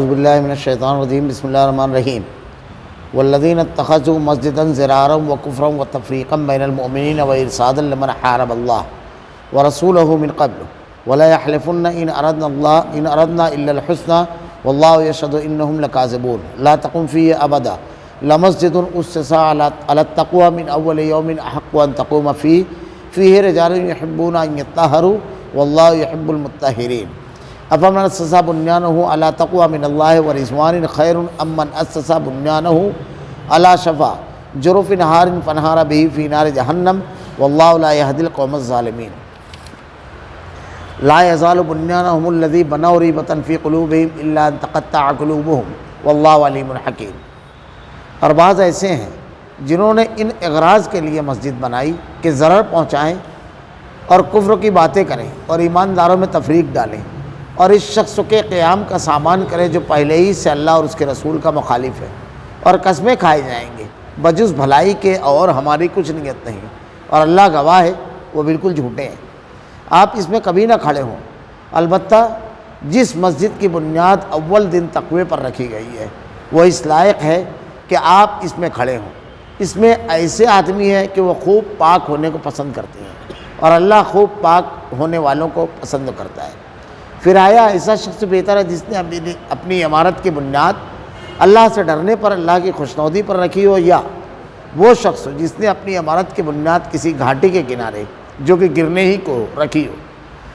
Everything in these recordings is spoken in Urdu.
باللہ من الشیطان الرجیم بسم اللہ الرحمن الرحیم والذین اتخذوا مسجدا ضرارا وکفرا وتفریقا بین المؤمنین وارصادا لمن حارب اللہ ورسولہ من قبل ولا يحلفن ان اردنا الا الحسنى واللہ یشہد انہم لکاذبون لا تقم فیہ ابدا لمسجد اسس علی التقوی من اول یوم احق ان تقوم فیہ رجال یحبون ان یطہروا واللہ یحب المطہرین افمن اسس بنیانہ علی تقوی من اللہ ورضوان خیر ام من اسس بنیانہ علی شفا جرف نہار فانہار بہ فی نار جہنم واللہ لا یہدی القوم الظالمین لا یزال بنیانہم الذی بنوا ریبۃ فی قلوبہم الا ان تقطع قلوبہم واللہ علیم حکیم۔ اور بعض ایسے ہیں جنہوں نے ان اغراض کے لیے مسجد بنائی کہ ضرر پہنچائیں اور کفر کی باتیں کریں اور ایمانداروں میں تفریق ڈالیں اور اس شخص کے قیام کا سامان کریں جو پہلے ہی سے اللہ اور اس کے رسول کا مخالف ہے، اور قسمیں کھائے جائیں گے بجز بھلائی کے اور ہماری کچھ نیت نہیں، اور اللہ گواہ ہے وہ بالکل جھوٹے ہیں۔ آپ اس میں کبھی نہ کھڑے ہوں، البتہ جس مسجد کی بنیاد اول دن تقوی پر رکھی گئی ہے وہ اس لائق ہے کہ آپ اس میں کھڑے ہوں۔ اس میں ایسے آدمی ہیں کہ وہ خوب پاک ہونے کو پسند کرتے ہیں اور اللہ خوب پاک ہونے والوں کو پسند کرتا ہے۔ پھر آیا ایسا شخص بہتر ہے جس نے اپنی عمارت کی بنیاد اللہ سے ڈرنے پر اللہ کی خوشنودی پر رکھی ہو، یا وہ شخص جس نے اپنی عمارت کی بنیاد کسی گھاٹی کے کنارے جو کہ گرنے ہی کو رکھی ہو،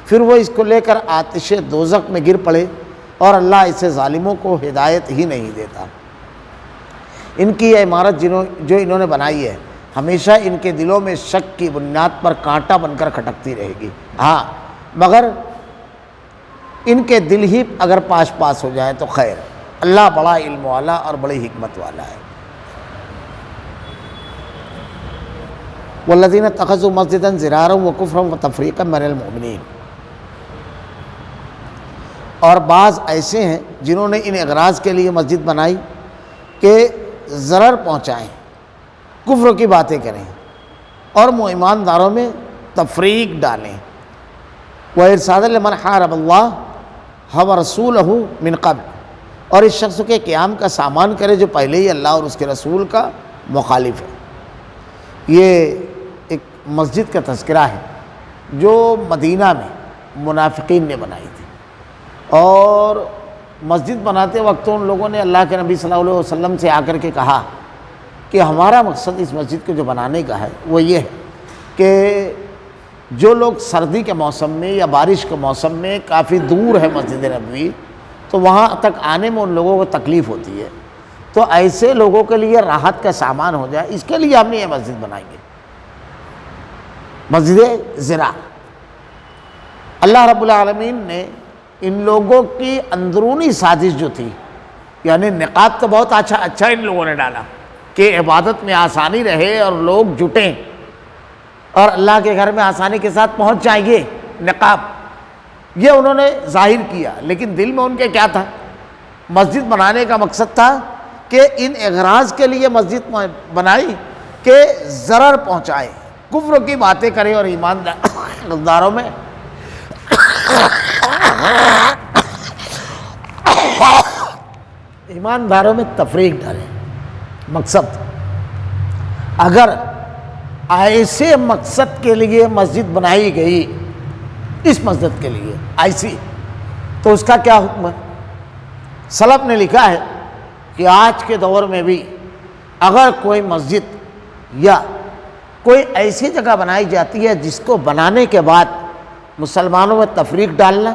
پھر وہ اس کو لے کر آتش دوزخ میں گر پڑے اور اللہ ایسے ظالموں کو ہدایت ہی نہیں دیتا۔ ان کی یہ عمارت جو انہوں نے بنائی ہے ہمیشہ ان کے دلوں میں شک کی بنیاد پر کانٹا بن کر کھٹکتی رہے گی، ہاں مگر ان کے دل ہی اگر پاس ہو جائے تو خیر، اللہ بڑا علم والا اور بڑی حکمت والا ہے۔ والذین اتخذوا مسجدا ضرارا وکفرا وتفریقا بین المؤمنین، اور بعض ایسے ہیں جنہوں نے ان اغراض کے لیے مسجد بنائی کہ ضرر پہنچائیں، کفر کی باتیں کریں اور ایمانداروں میں تفریق ڈالیں، وارصادا لمن حارب اللہ ورسولہ من قبل، اور اس شخص کے قیام کا سامان کرے جو پہلے ہی اللہ اور اس کے رسول کا مخالف ہے۔ یہ ایک مسجد کا تذکرہ ہے جو مدینہ میں منافقین نے بنائی تھی، اور مسجد بناتے وقت ان لوگوں نے اللہ کے نبی صلی اللہ علیہ وسلم سے آ کر کے کہا کہ ہمارا مقصد اس مسجد کو جو بنانے کا ہے وہ یہ ہے کہ جو لوگ سردی کے موسم میں یا بارش کے موسم میں کافی دور ہے مسجد نبوی، تو وہاں تک آنے میں ان لوگوں کو تکلیف ہوتی ہے، تو ایسے لوگوں کے لیے راحت کا سامان ہو جائے، اس کے لیے ہم نے یہ مسجد بنائیں گے، مسجد ضرار۔ اللہ رب العالمین نے ان لوگوں کی اندرونی سازش جو تھی، یعنی نقاب تو بہت اچھا ان لوگوں نے ڈالا کہ عبادت میں آسانی رہے اور لوگ جٹیں اور اللہ کے گھر میں آسانی کے ساتھ پہنچ جائیں گے، نقاب یہ انہوں نے ظاہر کیا، لیکن دل میں ان کے کیا تھا؟ مسجد بنانے کا مقصد تھا کہ ان اغراض کے لیے مسجد بنائی کہ ضرر پہنچائے، کفر کی باتیں کرے اور ایمانداروں میں تفریق ڈالیں۔ مقصد اگر ایسے مقصد کے لیے مسجد بنائی گئی، اس مسجد کے لیے ایسی، تو اس کا کیا حکم ہے؟ سلف نے لکھا ہے کہ آج کے دور میں بھی اگر کوئی مسجد یا کوئی ایسی جگہ بنائی جاتی ہے جس کو بنانے کے بعد مسلمانوں میں تفریق ڈالنا،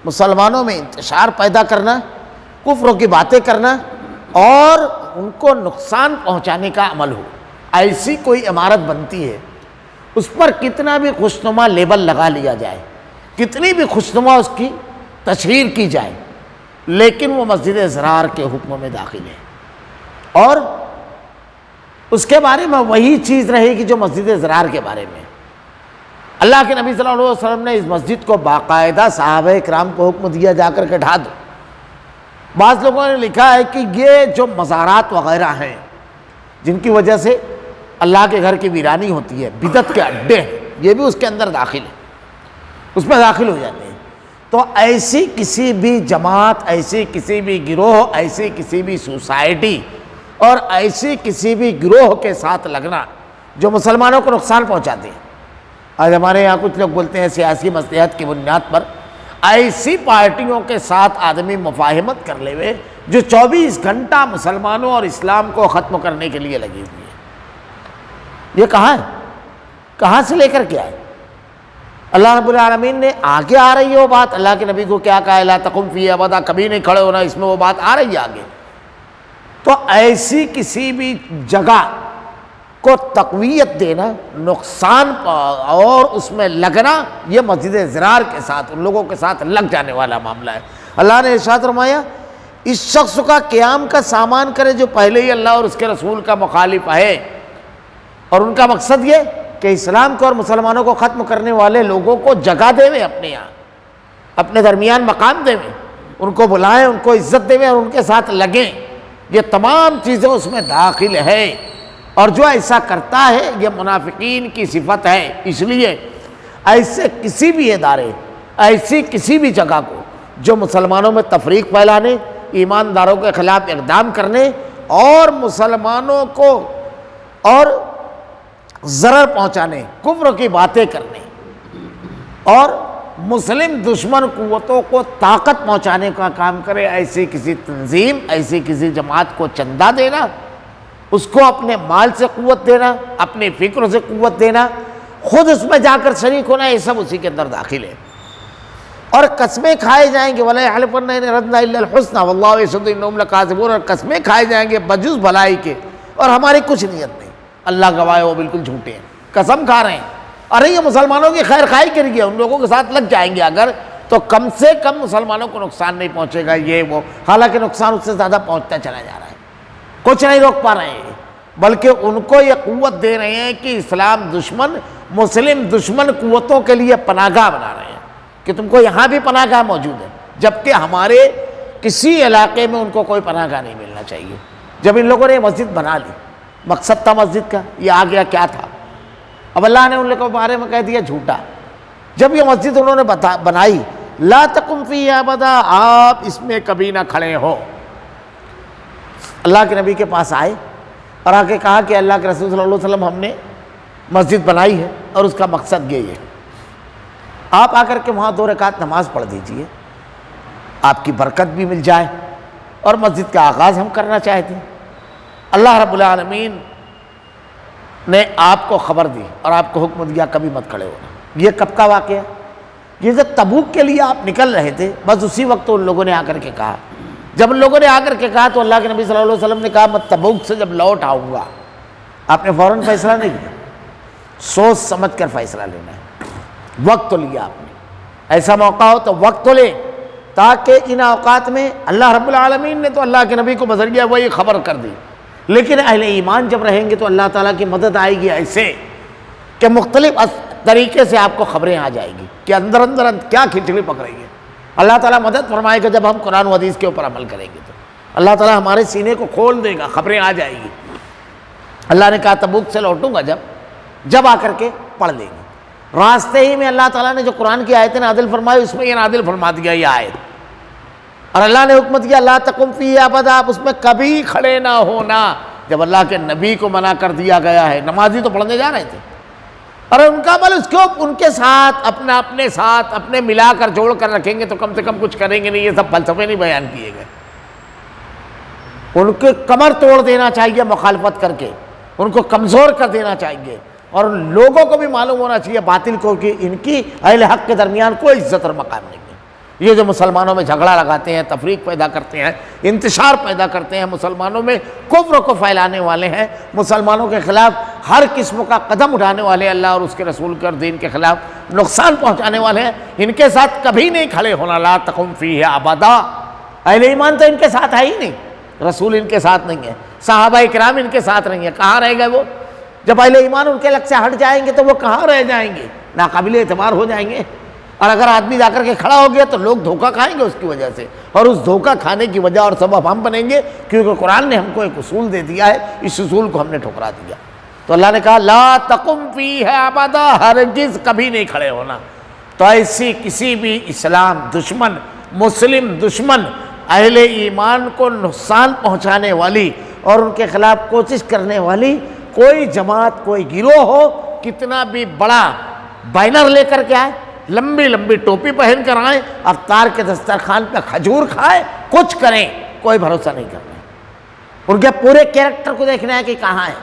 مسلمانوں میں انتشار پیدا کرنا، کفر کی باتیں کرنا اور ان کو نقصان پہنچانے کا عمل ہو، ایسی کوئی عمارت بنتی ہے، اس پر کتنا بھی خوشنما لیبل لگا لیا جائے، کتنی بھی خوشنما اس کی تشہیر کی جائے، لیکن وہ مسجد ضرار کے حکم میں داخل ہے، اور اس کے بارے میں وہی چیز رہے گی جو مسجد ضرار کے بارے میں۔ اللہ کے نبی صلی اللہ علیہ وسلم نے اس مسجد کو باقاعدہ صحابہ کرام کو حکم دیا جا کر کے ڈھا دو۔ بعض لوگوں نے لکھا ہے کہ یہ جو مزارات وغیرہ ہیں جن کی وجہ سے اللہ کے گھر کی ویرانی ہوتی ہے، بدعت کے اڈے ہیں، یہ بھی اس کے اندر داخل ہے، اس میں داخل ہو جاتے ہیں۔ تو ایسی کسی بھی جماعت، ایسی کسی بھی گروہ، ایسی کسی بھی سوسائٹی اور ایسی کسی بھی گروہ کے ساتھ لگنا جو مسلمانوں کو نقصان پہنچاتے ہیں. آج ہمارے یہاں کچھ لوگ بولتے ہیں سیاسی مصلحت کی بنیاد پر ایسی پارٹیوں کے ساتھ آدمی مفاہمت کر لے ہوئے جو 24 گھنٹہ مسلمانوں اور اسلام کو ختم کرنے کے لیے لگی ہوئی ہے. یہ کہاں ہے؟ کہاں سے لے کر کے آئے؟ اللہ رب العالمین نے آگے آ رہی ہے وہ بات. اللہ کے نبی کو کیا کہا؟ لا تقم فیہ ابدا، کبھی نہیں کھڑے ہونا. اس میں وہ بات آ رہی ہے آگے. تو ایسی کسی بھی جگہ کو تقویت دینا، نقصان اور اس میں لگنا، یہ مسجد ضرار کے ساتھ، ان لوگوں کے ساتھ لگ جانے والا معاملہ ہے. اللہ نے ارشاد فرمایا اس شخص کا قیام کا سامان کرے جو پہلے ہی اللہ اور اس کے رسول کا مخالف ہے، اور ان کا مقصد یہ کہ اسلام کو اور مسلمانوں کو ختم کرنے والے لوگوں کو جگہ دے ہوئے، اپنے یہاں اپنے درمیان مقام دے ہوئے، ان کو بلائیں، ان کو عزت دے ہوئے اور ان کے ساتھ لگیں. یہ تمام چیزیں اس میں داخل ہے، اور جو ایسا کرتا ہے یہ منافقین کی صفت ہے. اس لیے ایسے کسی بھی ادارے، ایسی کسی بھی جگہ کو جو مسلمانوں میں تفریق پھیلانے، ایمانداروں کے خلاف اقدام کرنے اور مسلمانوں کو اور ضرر پہنچانے، کفر کی باتیں کرنے اور مسلم دشمن قوتوں کو طاقت پہنچانے کا کام کرے، ایسی کسی تنظیم، ایسی کسی جماعت کو چندہ دینا، اس کو اپنے مال سے قوت دینا، اپنے فکر سے قوت دینا، خود اس میں جا کر شریک ہونا، یہ سب اسی کے اندر داخل ہے. اور قسمیں کھائے جائیں گے وَلَا يَحْلِفُنَّ إِنْ أَرَدْنَا إِلَّا الْحُسْنَى وَاللَّهُ يَشْهَدُ إِنَّهُمْ لَكَاذِبُونَ. اور قسمیں کھائے جائیں گے بجز بھلائی کے، اور ہماری کچھ نیت نہیں، اللہ گواہ ہے وہ بالکل جھوٹے ہیں. قسم کھا رہے ہیں، ارے یہ مسلمانوں کی خیر خواہی کے لیے ان لوگوں کے ساتھ لگ جائیں گے اگر، تو کم سے کم مسلمانوں کو نقصان نہیں پہنچے گا. یہ وہ، حالانکہ نقصان اس سے زیادہ پہنچتا چلا جا رہا ہے. کچھ نہیں روک پا رہے ہیں، بلکہ ان کو یہ قوت دے رہے ہیں کہ اسلام دشمن، مسلم دشمن قوتوں کے لیے پناہ گاہ بنا رہے ہیں کہ تم کو یہاں بھی پناہ گاہ موجود ہے، جبکہ ہمارے کسی علاقے میں ان کو کوئی پناہ گاہ نہیں ملنا چاہیے. جب ان لوگوں نے مسجد بنا لی، مقصد تھا مسجد کا، یہ آ گیا کیا تھا؟ اب اللہ نے ان لوگوں کے بارے میں کہہ دیا جھوٹا. جب یہ مسجد انہوں نے بنائی، لا تقم فیہ ابدا، آپ اس میں کبھی نہ کھڑے ہو. اللہ کے نبی کے پاس آئے اور آ کے کہا کہ اللہ کے رسول صلی اللہ علیہ وسلم ہم نے مسجد بنائی ہے اور اس کا مقصد یہ ہے، آپ آ کر کے وہاں 2 رکعت نماز پڑھ دیجئے، آپ کی برکت بھی مل جائے، اور مسجد کا آغاز ہم کرنا چاہتے ہیں. اللہ رب العالمین نے آپ کو خبر دی اور آپ کو حکم دیا کبھی مت کھڑے ہونا. یہ کب کا واقعہ ہے؟ یہ جب تبوک کے لیے آپ نکل رہے تھے، بس اسی وقت ان لوگوں نے آ کر کے کہا. جب ان لوگوں نے آ کر کے کہا تو اللہ کے نبی صلی اللہ علیہ وسلم نے کہا میں تبوک سے جب لوٹ آؤں گا. آپ نے فوراً فیصلہ نہیں کیا، سوچ سمجھ کر فیصلہ لینا ہے. وقت تو لیا آپ نے، ایسا موقع ہو تو وقت تو لے، تاکہ ان اوقات میں اللہ رب العالمین نے تو اللہ کے نبی کو بذریعہ وہی خبر کر دی، لیکن اہل ایمان جب رہیں گے تو اللہ تعالیٰ کی مدد آئے گی ایسے کہ مختلف طریقے سے آپ کو خبریں آ جائیں گی کہ اندر کیا کھچڑی پک رہی ہے. اللہ تعالیٰ مدد فرمائے گا جب ہم قرآن و حدیث کے اوپر عمل کریں گے تو اللہ تعالیٰ ہمارے سینے کو کھول دے گا، خبریں آ جائیں گی. اللہ نے کہا تبوک سے لوٹوں گا جب آ کر کے پڑھ لیں گے. راستے ہی میں اللہ تعالیٰ نے جو قرآن کی آیتیں نازل فرمائی اس میں یہ نازل فرما دیا یہ آیت، اور اللہ نے حکم دیا لا تقم فیہ ابدا، آپ اس میں کبھی کھڑے نہ ہونا. جب اللہ کے نبی کو منع کر دیا گیا ہے، نمازی تو پڑھنے جا رہے تھے، اور ان کا عمل اس کو ان کے ساتھ اپنے ساتھ اپنے ملا کر جوڑ کر رکھیں گے تو کم سے کم کچھ کریں گے نہیں. یہ سب فلسفے نہیں بیان کیے گئے. ان کے کمر توڑ دینا چاہیے مخالفت کر کے، ان کو کمزور کر دینا چاہیے، اور لوگوں کو بھی معلوم ہونا چاہیے باطل کو کہ ان کی اہل حق کے درمیان کوئی عزت اور مقام نہیں ہے. یہ جو مسلمانوں میں جھگڑا لگاتے ہیں، تفریق پیدا کرتے ہیں، انتشار پیدا کرتے ہیں، مسلمانوں میں کفر کو پھیلانے والے ہیں، مسلمانوں کے خلاف ہر قسم کا قدم اٹھانے والے، اللہ اور اس کے رسول کے اور دین کے خلاف نقصان پہنچانے والے ہیں، ان کے ساتھ کبھی نہیں کھڑے ہونا. لا تقم فیہ ابدا. اہل ایمان تو ان کے ساتھ ہے ہی نہیں، رسول ان کے ساتھ نہیں ہے، صحابہ کرام ان کے ساتھ نہیں ہے. کہاں رہ گئے وہ؟ جب اہل ایمان ان کے لگ سے ہٹ جائیں گے تو وہ کہاں رہ جائیں گے؟ ناقابل اعتبار ہو جائیں گے. اور اگر آدمی جا کر کے کھڑا ہو گیا تو لوگ دھوکہ کھائیں گے اس کی وجہ سے، اور اس دھوکہ کھانے کی وجہ اور سبب ہم بنیں گے، کیونکہ قرآن نے ہم کو ایک اصول دے دیا ہے، اس اصول کو ہم نے ٹھکرا دیا. تو اللہ نے کہا لا تقم فیہ ابدا، ہرگز کبھی نہیں کھڑے ہونا. تو ایسی کسی بھی اسلام دشمن، مسلم دشمن، اہل ایمان کو نقصان پہنچانے والی اور ان کے خلاف کوشش کرنے والی کوئی جماعت، کوئی گروہ ہو، کتنا بھی بڑا بینر لے کر کے آئے، لمبی لمبی ٹوپی پہن کر آئیں، افطار کے دسترخوان پہ کھجور کھائے، کچھ کریں، کوئی بھروسہ نہیں کرنا ہے۔ ان کے پورے کیریکٹر کو دیکھنا ہے کہ کہاں ہے۔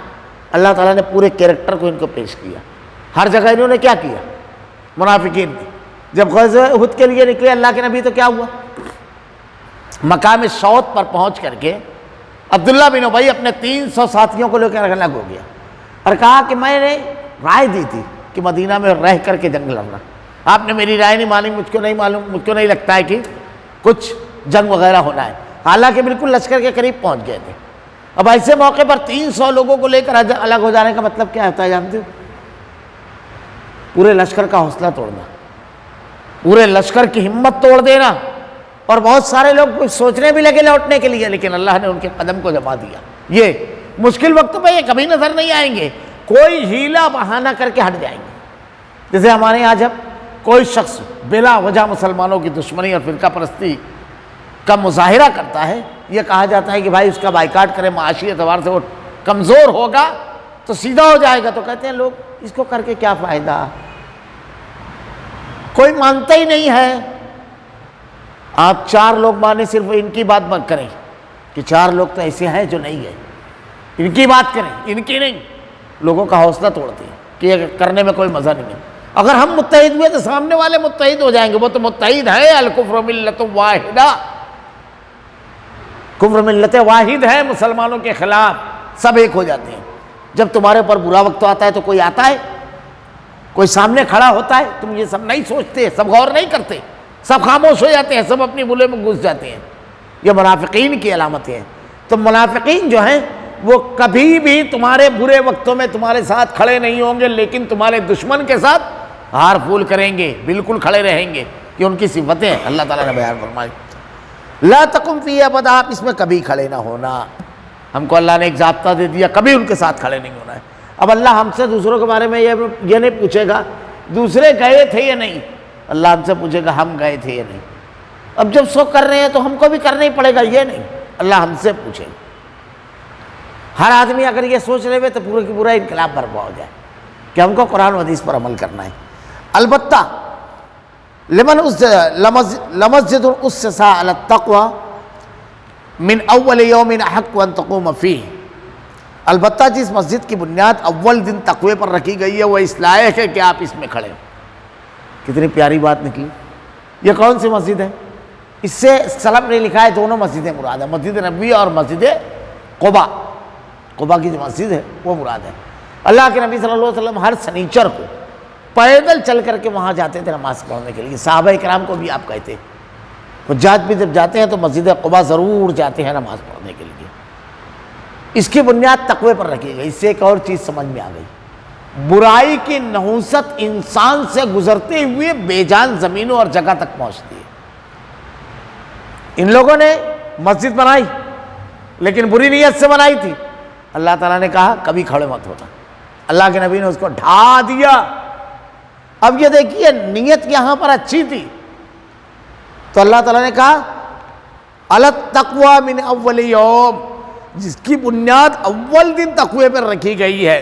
اللہ تعالیٰ نے پورے کیریکٹر کو ان کو پیش کیا۔ ہر جگہ انہوں نے کیا کیا؟ منافقین نے جب غزوہ احد کے لیے نکلے اللہ کے نبی تو کیا ہوا؟ مقام شوط پر پہنچ کر کے عبداللہ بن ابی اپنے 300 ساتھیوں کو لے کر الگ ہو گیا اور کہا کہ میں نے رائے دی تھی کہ مدینہ میں رہ کر کے جنگ لڑنا، آپ نے میری رائے نہیں مانی، مجھ کو نہیں معلوم، مجھ کو نہیں لگتا ہے کہ کچھ جنگ وغیرہ ہونا ہے، حالانکہ بالکل لشکر کے قریب پہنچ گئے تھے۔ اب ایسے موقع پر 300 لوگوں کو لے کر الگ ہو جانے کا مطلب کیا ہوتا ہے جانتے ہو؟ پورے لشکر کا حوصلہ توڑنا، پورے لشکر کی ہمت توڑ دینا، اور بہت سارے لوگ سوچنے بھی لگے لوٹنے کے لیے، لیکن اللہ نے ان کے قدم کو جما دیا۔ یہ مشکل وقت پہ یہ کبھی نظر نہیں آئیں گے، کوئی ہیلا بہانہ کر کے ہٹ جائیں گے۔ جیسے ہمارے یہاں جب کوئی شخص بلا وجہ مسلمانوں کی دشمنی اور فرقہ پرستی کا مظاہرہ کرتا ہے، یہ کہا جاتا ہے کہ بھائی اس کا بائیکاٹ کرے، معاشی اعتبار سے وہ کمزور ہوگا تو سیدھا ہو جائے گا، تو کہتے ہیں لوگ اس کو کر کے کیا فائدہ، کوئی مانتا ہی نہیں ہے۔ آپ 4 لوگ مانے، صرف ان کی بات مت کریں کہ 4 لوگ تو ایسے ہیں جو نہیں ہیں، ان کی بات کریں، ان کی نہیں۔ لوگوں کا حوصلہ توڑتے ہیں کہ یہ کرنے میں کوئی مزہ نہیں ہے۔ اگر ہم متحد ہوئے تو سامنے والے متحد ہو جائیں گے، وہ تو متحد ہے، الکفر ملت واحدہ، کفر ملت واحد ہے، مسلمانوں کے خلاف سب ایک ہو جاتے ہیں۔ جب تمہارے اوپر برا وقت آتا ہے تو کوئی آتا ہے، کوئی سامنے کھڑا ہوتا ہے، تم یہ سب نہیں سوچتے، سب غور نہیں کرتے، سب خاموش ہو جاتے ہیں، سب اپنی بولے میں گھس جاتے ہیں۔ یہ منافقین کی علامتیں ہیں۔ تو منافقین جو ہیں وہ کبھی بھی تمہارے برے وقتوں میں تمہارے ساتھ کھڑے نہیں ہوں گے، لیکن تمہارے دشمن کے ساتھ ہار پھول کریں گے، بالکل کھڑے رہیں گے۔ یہ ان کی صفتیں اللہ تعالیٰ نے بیان فرمائی۔ لا تقم فیہ ابدا، آپ اس میں کبھی کھڑے نہ ہونا۔ ہم کو اللہ نے ایک ضابطہ دے دیا، کبھی ان کے ساتھ کھڑے نہیں ہونا ہے۔ اب اللہ ہم سے دوسروں کے بارے میں یہ نہیں پوچھے گا دوسرے گئے تھے یا نہیں، اللہ ہم سے پوچھے گا ہم گئے تھے یا نہیں۔ اب جب سو کر رہے ہیں تو ہم کو بھی کرنا ہی پڑے گا، یہ نہیں، اللہ ہم سے پوچھے گا۔ ہر آدمی اگر یہ سوچ رہے ہوئے تو پورے کی پورا انقلاب برپا ہو جائے کہ ہم کو قرآن و حدیث پر عمل کرنا ہے۔ البتہ لمسجد اسس علی التقوی من اول یوم احق ان تقوم فیہ، البتہ جس مسجد کی بنیاد اول دن تقوی پر رکھی گئی ہے وہ اس لائق ہے کہ آپ اس میں کھڑے ہو۔ کتنی پیاری بات نکلی۔ یہ کون سی مسجد ہے؟ اس سے سلف نے لکھا ہے دونوں مسجدیں مراد ہے، مسجد نبوی اور مسجد قباء۔ قباء کی جو مسجد ہے وہ مراد ہے۔ اللہ کے نبی صلی اللہ علیہ وسلم ہر سنیچر کو پیدل چل کر کے وہاں جاتے تھے نماز پڑھنے کے لیے، صحابہ کرام کو بھی آپ کہتے، حجاج بھی جب جاتے ہیں تو مسجد قباء ضرور جاتے ہیں نماز پڑھنے کے لیے۔ اس کی بنیاد تقوی پر رکھی گئی۔ اس سے ایک اور چیز سمجھ میں آ گئی، برائی کی نحوست انسان سے گزرتے ہوئے بے جان زمینوں اور جگہ تک پہنچتی ہے۔ ان لوگوں نے مسجد بنائی لیکن بری نیت سے بنائی تھی، اللہ تعالیٰ نے کہا کبھی کھڑے مت ہونا، اللہ کے نبی نے اس کو ڈھا دیا۔ اب یہ دیکھیے نیت یہاں پر اچھی تھی تو اللہ تعالیٰ نے کہا التقوی من اول یوم، جس کی بنیاد اول دن تقوی پر رکھی گئی ہے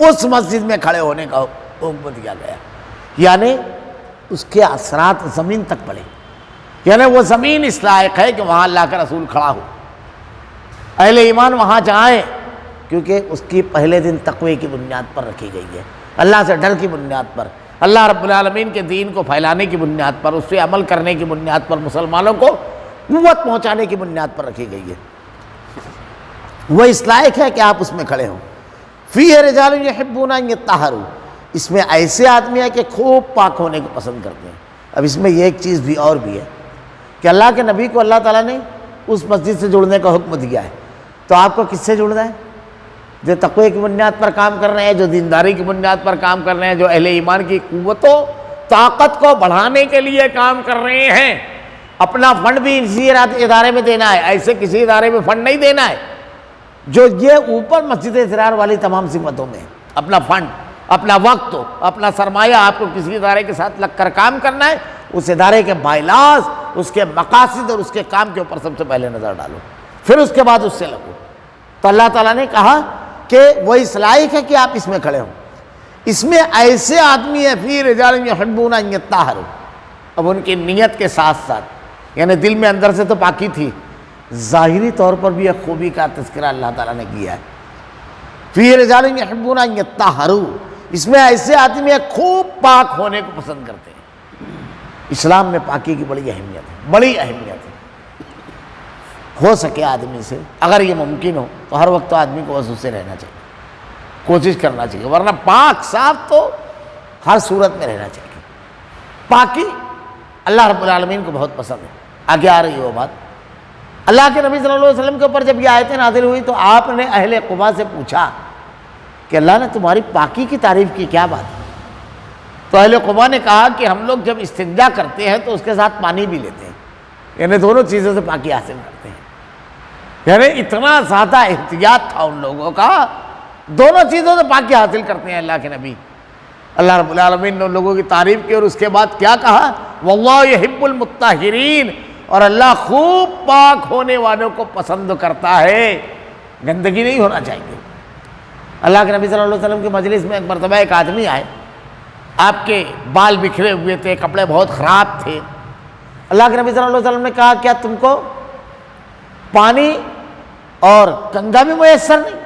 اس مسجد میں کھڑے ہونے کا حکم دیا گیا، یعنی اس کے اثرات زمین تک پڑے، یعنی وہ زمین اس لائق ہے کہ وہاں اللہ کا رسول کھڑا ہو، اہل ایمان وہاں جائیں، کیونکہ اس کی پہلے دن تقوی کی بنیاد پر رکھی گئی ہے، اللہ سے ڈر کی بنیاد پر، اللہ رب العالمین کے دین کو پھیلانے کی بنیاد پر، اس پہ عمل کرنے کی بنیاد پر، مسلمانوں کو قوت پہنچانے کی بنیاد پر رکھی گئی ہے۔ وہ اس لائق ہے کہ آپ اس میں کھڑے ہوں۔ فیہ رجال یحبون ان یطہروا، اس میں ایسے آدمی ہیں کہ خوب پاک ہونے کو پسند کرتے ہیں۔ اب اس میں یہ ایک چیز بھی اور بھی ہے کہ اللہ کے نبی کو اللہ تعالیٰ نے اس مسجد سے جڑنے کا حکم دیا ہے، تو آپ کو کس سے جڑنا ہے؟ جو تقوی کی بنیاد پر کام کر رہے ہیں، جو دینداری کی بنیاد پر کام کر رہے ہیں، جو اہل ایمان کی قوت و طاقت کو بڑھانے کے لیے کام کر رہے ہیں۔ اپنا فنڈ بھی اسی ادارے میں دینا ہے، ایسے کسی ادارے میں فنڈ نہیں دینا ہے جو یہ اوپر مسجد ضرار والی تمام صفتوں میں اپنا فنڈ اپنا وقت ہو، اپنا سرمایہ آپ کو کسی ادارے کے ساتھ لگ کر کام کرنا ہے، اس ادارے کے بائلاز، اس کے مقاصد اور اس کے کام کے اوپر سب سے پہلے نظر ڈالو، پھر اس کے بعد اس سے لگو۔ تو اللہ تعالیٰ نے کہا کہ وہ اس لائق ہے کہ آپ اس میں کھڑے ہوں۔ اس میں ایسے آدمی ہیں فی رجال یحبون ان یطہروا، اب ان کی نیت کے ساتھ ساتھ، یعنی دل میں اندر سے تو پاکی تھی، ظاہری طور پر بھی ایک خوبی کا تذکرہ اللہ تعالیٰ نے کیا ہے، فی رجال یحبون ان یطہروا، اس میں ایسے آدمی ہیں خوب پاک ہونے کو پسند کرتے ہیں۔ اسلام میں پاکی کی بڑی اہمیت ہے، بڑی اہمیت ہے۔ ہو سکے آدمی سے اگر یہ ممکن ہو تو ہر وقت تو آدمی کو وضو سے رہنا چاہیے، کوشش کرنا چاہیے، ورنہ پاک صاف تو ہر صورت میں رہنا چاہیے۔ پاکی اللہ رب العالمین کو بہت پسند ہے۔ آگے آ رہی ہے وہ بات، اللہ کے نبی صلی اللہ علیہ وسلم کے اوپر جب یہ آیتیں نازل ہوئی تو آپ نے اہل قباء سے پوچھا کہ اللہ نے تمہاری پاکی کی تعریف کی، کیا بات ہے؟ تو اہل قباء نے کہا کہ ہم لوگ جب استنجا کرتے ہیں تو اس کے ساتھ پانی بھی لیتے ہیں، یعنی دونوں چیزوں سے پاکی حاصل کرتے ہیں۔ یعنی اتنا زیادہ احتیاط تھا ان لوگوں کا، دونوں چیزوں سے پاکی حاصل کرتے ہیں اللہ کے نبی۔ اللہ رب العالمین نے ان لوگوں کی تعریف کی اور اس کے بعد کیا کہا؟ واللہ یحب المطہرین، اور اللہ خوب پاک ہونے والوں کو پسند کرتا ہے، گندگی نہیں ہونا چاہیے۔ اللہ کے نبی صلی اللہ علیہ وسلم کی مجلس میں ایک مرتبہ ایک آدمی آئے، آپ کے بال بکھرے ہوئے تھے، کپڑے بہت خراب تھے۔ اللہ کے نبی صلی اللہ علیہ وسلم نے کہا کیا تم کو پانی اور کنگھا بھی میسر نہیں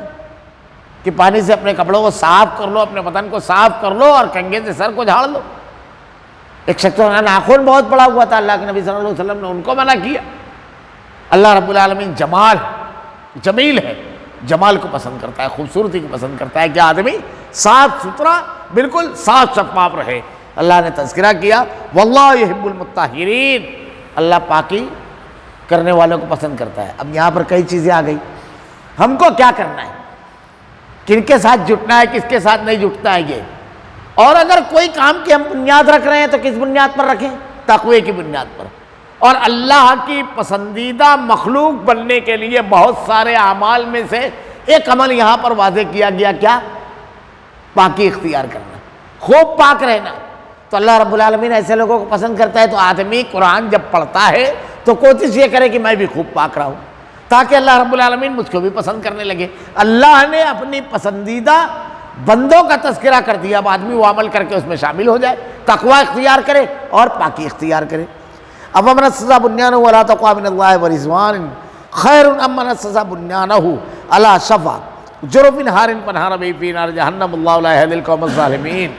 کہ پانی سے اپنے کپڑوں کو صاف کر لو، اپنے بدن کو صاف کر لو اور کنگھے سے سر کو جھاڑ لو؟ ایک شخص کا ناخن بہت بڑا ہوا تھا، اللہ کے نبی صلی اللہ علیہ وسلم نے ان کو منع کیا۔ اللہ رب العالمین جمیل ہے، جمال کو پسند کرتا ہے، خوبصورتی کو پسند کرتا ہے کہ آدمی صاف ستھرا بالکل صاف شفاف رہے۔ اللہ نے تذکرہ کیا واللہ یحب المطہرین، اللہ پاکی کرنے والوں کو پسند کرتا ہے۔ اب یہاں پر کئی چیزیں آ گئی، ہم کو کیا کرنا ہے، کن کے ساتھ جٹنا ہے، کس کے ساتھ نہیں جٹنا ہے یہ، اور اگر کوئی کام کی ہم بنیاد رکھ رہے ہیں تو کس بنیاد پر رکھیں؟ تقوی کی بنیاد پر۔ اور اللہ کی پسندیدہ مخلوق بننے کے لیے بہت سارے اعمال میں سے ایک عمل یہاں پر واضح کیا گیا، کیا؟ پاکی اختیار کرنا، خوب پاک رہنا۔ تو اللہ رب العالمین ایسے لوگوں کو پسند کرتا ہے۔ تو آدمی قرآن جب پڑھتا ہے تو کوشش یہ کرے کہ میں بھی خوب پاک رہوں، تاکہ اللہ رب العالمین مجھ کو بھی پسند کرنے لگے۔ اللہ نے اپنی پسندیدہ بندوں کا تذکرہ کر دیا، اب آدمی وہ عمل کر کے اس میں شامل ہو جائے، تقوی اختیار کرے اور پاکی اختیار کرے۔ اب من اسس بنیانہ علی تقوی من اللہ ورضوان خیر ام من اسس بنیانہ علی شفا جرف ہار فانہار بہ فی نار جہنم اللہ لا یہدی القوم الظالمین۔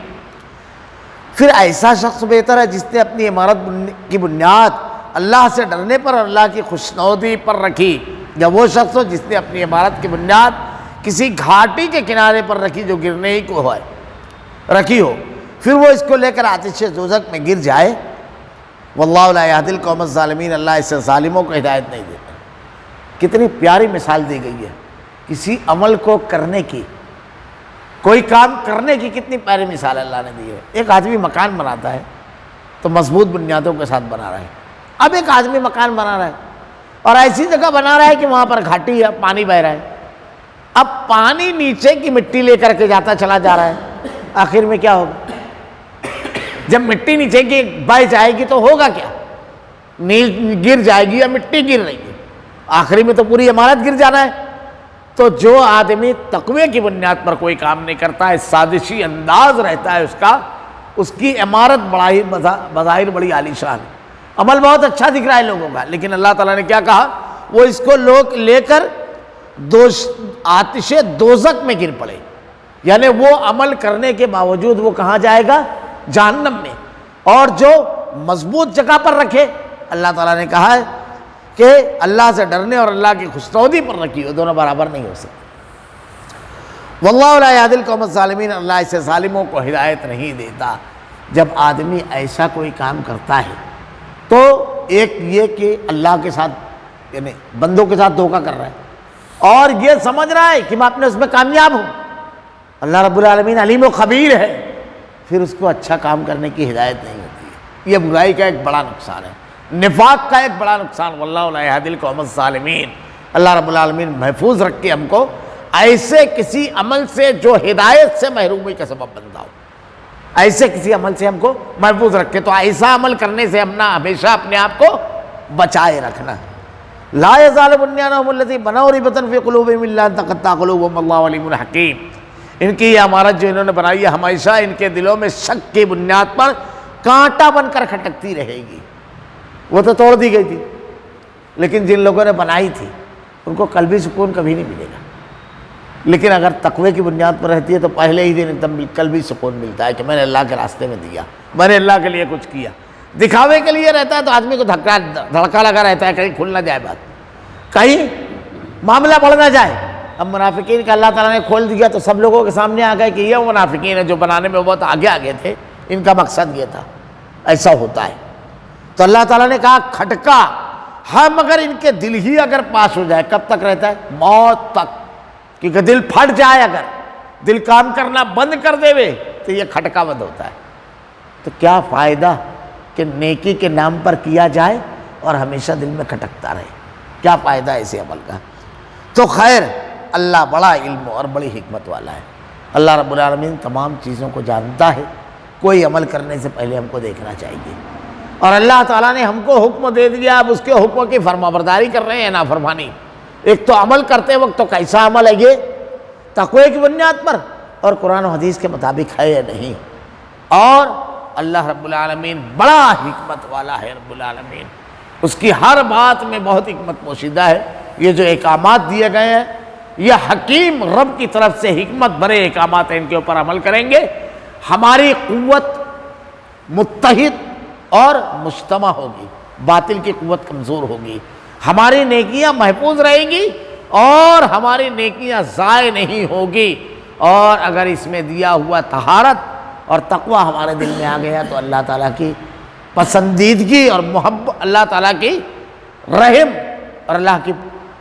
پھر ایسا شخص بہتر ہے جس نے اپنی عمارت کی بنیاد اللہ سے ڈرنے پر اور اللہ کی خوشنودی پر رکھی، یا وہ شخص ہو جس نے اپنی عمارت کی بنیاد کسی گھاٹی کے کنارے پر رکھی جو گرنے ہی کو ہے رکھی ہو، پھر وہ اس کو لے کر آتش دوزخ میں گر جائے، واللہ لا یہدی القوم الظالمین، اللہ اس سے ظالموں کو ہدایت نہیں دیتا۔ کتنی پیاری مثال دی گئی ہے کسی عمل کو کرنے کی، کوئی کام کرنے کی کتنی پیاری مثال اللہ نے دی ہے۔ ایک آدمی مکان بناتا ہے تو مضبوط بنیادوں کے ساتھ بنا رہا ہے۔ اب ایک آدمی مکان بنا رہا ہے اور ایسی جگہ بنا رہا ہے کہ وہاں پر گھاٹی ہے، پانی بہ رہا ہے۔ اب پانی نیچے کی مٹی لے کر کے جاتا چلا جا رہا ہے، آخر میں کیا ہوگا؟ جب مٹی نیچے کی بہ جائے گی تو ہوگا کیا؟ گر جائے گی یا مٹی گر رہی ہے، آخری میں تو پوری عمارت گر جانا ہے۔ تو جو آدمی تقوی کی بنیاد پر کوئی کام نہیں کرتا ہے، سازشی انداز رہتا ہے اس کا، اس کی عمارت بظاہر بڑی عالیشان ہے، عمل بہت اچھا دکھ رہا ہے لوگوں کا، لیکن اللہ تعالیٰ نے کیا کہا؟ وہ اس کو لوگ لے کر آتش دوزخ میں گر پڑے، یعنی وہ عمل کرنے کے باوجود وہ کہاں جائے گا؟ جہنم میں۔ اور جو مضبوط جگہ پر رکھے، اللہ تعالیٰ نے کہا ہے کہ اللہ سے ڈرنے اور اللہ کی خوشنودی پر رکھی ہو، دونوں برابر نہیں ہو سکتے۔ واللہ لا یہدی القوم الظالمین، اللہ ایسے ظالموں کو ہدایت نہیں دیتا۔ جب آدمی ایسا کوئی کام کرتا ہے تو ایک یہ کہ اللہ کے ساتھ یعنی بندوں کے ساتھ دھوکہ کر رہا ہے، اور یہ سمجھ رہا ہے کہ میں اپنے اس میں کامیاب ہوں۔ اللہ رب العالمین علیم و خبیر ہے، پھر اس کو اچھا کام کرنے کی ہدایت نہیں ہوتی ہے۔ یہ برائی کا ایک بڑا نقصان ہے، نفاق کا ایک بڑا نقصان۔ واللہ لا یہدی القوم الظالمین، اللہ رب العالمین محفوظ رکھ کے ہم کو ایسے کسی عمل سے جو ہدایت سے محرومی کا سبب بنتا ہو، ایسے کسی عمل سے ہم کو محفوظ رکھے۔ تو ایسا عمل کرنے سے ہم ہمیشہ اپنے آپ کو بچائے رکھنا۔ لا یزال بنیانہم الذی بنوا ریبۃ فی قلوبہم الا ان تقطع قلوبہم واللہ علیم حکیم۔ ان کی یہ عمارت جو انہوں نے بنائی ہے ہمیشہ ان کے دلوں میں شک کی بنیاد پر کانٹا بن کر کھٹکتی رہے گی۔ وہ تو توڑ دی گئی تھی، لیکن جن لوگوں نے بنائی تھی ان کو قلبی سکون کبھی نہیں ملے گا۔ لیکن اگر تقوی کی بنیاد پر رہتی ہے تو پہلے ہی دن ایک دم قلبی سکون ملتا ہے کہ میں نے اللہ کے راستے میں دیا، میں نے اللہ کے لیے کچھ کیا۔ دکھاوے کے لیے رہتا ہے تو آدمی کو دھڑکا لگا رہتا ہے، کہیں کھل نہ جائے بات، کہیں معاملہ بڑھ نہ جائے۔ اب منافقین کا اللہ تعالیٰ نے کھول دیا تو سب لوگوں کے سامنے آ گئے کہ یہ منافقین ہیں جو بنانے میں بہت آگے تھے، ان کا مقصد یہ تھا۔ ایسا ہوتا ہے تو اللہ تعالیٰ نے کہا کھٹکا، ہاں مگر ان کے دل ہی اگر پاس ہو جائے، کب تک رہتا ہے؟ موت تک، کیونکہ دل پھٹ جائے، اگر دل کام کرنا بند کر دے تو یہ کھٹکا بند ہوتا ہے۔ تو کیا فائدہ کہ نیکی کے نام پر کیا جائے اور ہمیشہ دل میں کھٹکتا رہے، کیا فائدہ ایسے عمل کا؟ تو خیر، اللہ بڑا علم اور بڑی حکمت والا ہے۔ اللہ رب العالمین تمام چیزوں کو جانتا ہے، کوئی عمل کرنے سے پہلے ہم کو دیکھنا چاہیے۔ اور اللہ تعالیٰ نے ہم کو حکم دے دیا، اب اس کے حکم کی فرما برداری کر رہے ہیں، نافرمانی۔ ایک تو عمل کرتے وقت تو کیسا عمل ہے یہ؟ تقوی کی بنیاد پر اور قرآن و حدیث کے مطابق ہے یا نہیں؟ اور اللہ رب العالمین بڑا حکمت والا ہے، رب العالمین اس کی ہر بات میں بہت حکمت پوشیدہ ہے۔ یہ جو احکامات دیے گئے ہیں یہ حکیم رب کی طرف سے حکمت بھرے احکامات ہیں، ان کے اوپر عمل کریں گے ہماری قوت متحد اور مجتمع ہوگی، باطل کی قوت کمزور ہوگی، ہماری نیکیاں محفوظ رہیں گی اور ہماری نیکیاں ضائع نہیں ہوگی۔ اور اگر اس میں دیا ہوا طہارت اور تقوی ہمارے دل میں آ گیا تو اللہ تعالیٰ کی پسندیدگی اور محبت، اللہ تعالیٰ کی رحم اور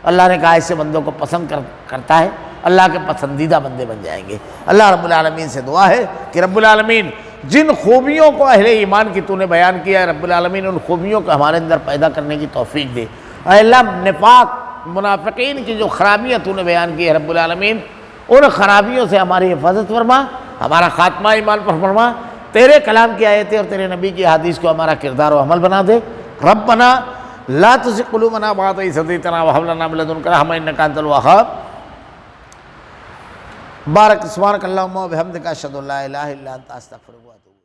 اللہ نے کہا ایسے بندوں کو پسند کرتا ہے، اللہ کے پسندیدہ بندے بن جائیں گے۔ اللہ رب العالمین سے دعا ہے کہ رب العالمین جن خوبیوں کو اہل ایمان کی تو نے بیان کیا ہے، رب العالمین ان خوبیوں کو ہمارے اندر پیدا کرنے کی توفیق دے۔ اے اللہ، نفاق منافقین کی جو خرابیاں تو نے بیان کی ہے رب العالمین، ان خرابیوں سے ہماری حفاظت فرما، ہمارا خاتمہ ایمان پر فرما، تیرے کلام کی آیتیں اور تیرے نبی کی حدیث کو ہمارا کردار و عمل بنا دے۔ ربنا لا تزغ قلوبنا بعد إذ هديتنا وهب لنا من لدنك رحمة إنك أنت الوهاب۔ بارك سبحانك اللهم وبحمدك أشهد أن لا إله إلا أنت أستغفرك وأتوب